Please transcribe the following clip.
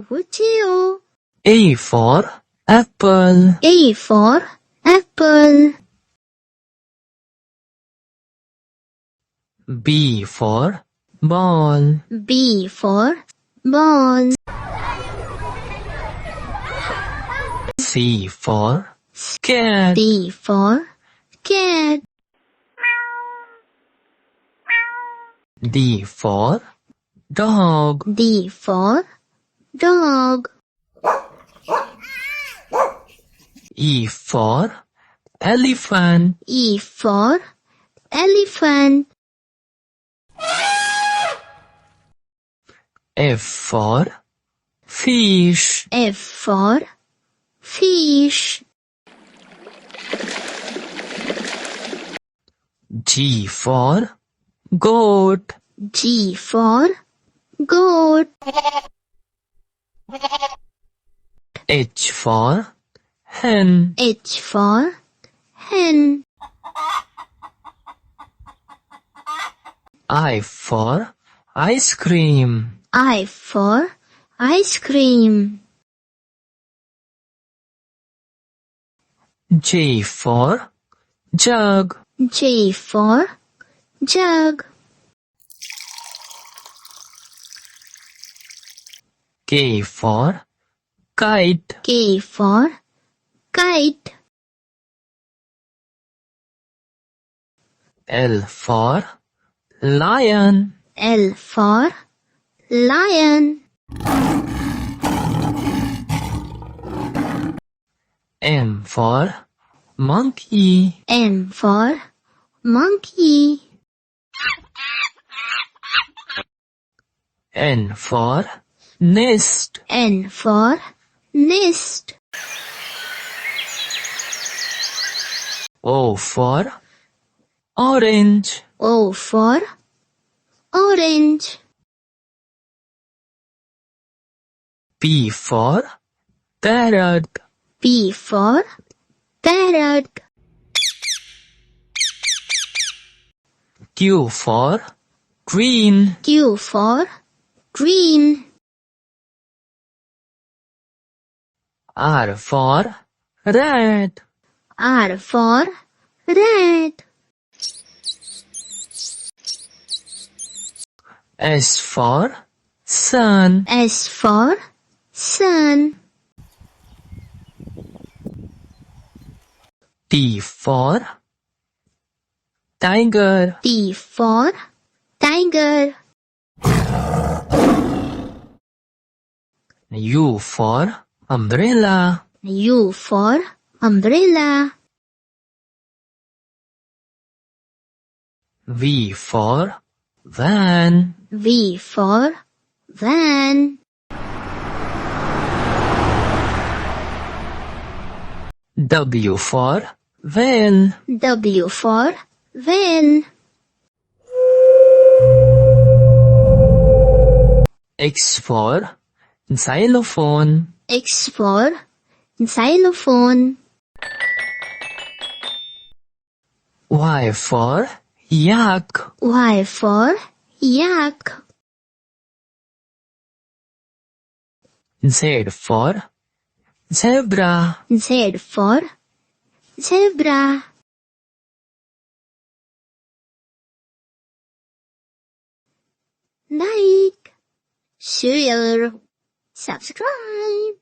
Chiu. A for apple. A for apple. B for ball. B for ball. C for cat. D for cat. D for dog. D for dog. E for elephant. E for elephant. F for fish. F for fish. G for goat. G for goat. H for hen. H for hen. I for ice cream. I for ice cream. J for jug. J for jug. K for kite. K for kite. L for lion. L for lion. M for monkey. M for monkey. N for nest. N for nest. O for orange. O for orange. P for parrot. P for parrot. Q for green. Q for green. R for red. R for red. S for sun. S for sun. T for tiger. T for tiger. U for umbrella. U for umbrella. V for van. V for van. W for van. W for van. X for xylophone. X for xylophone. Y for yak. Y for yak. Z for zebra. Z for zebra. Like, share, subscribe.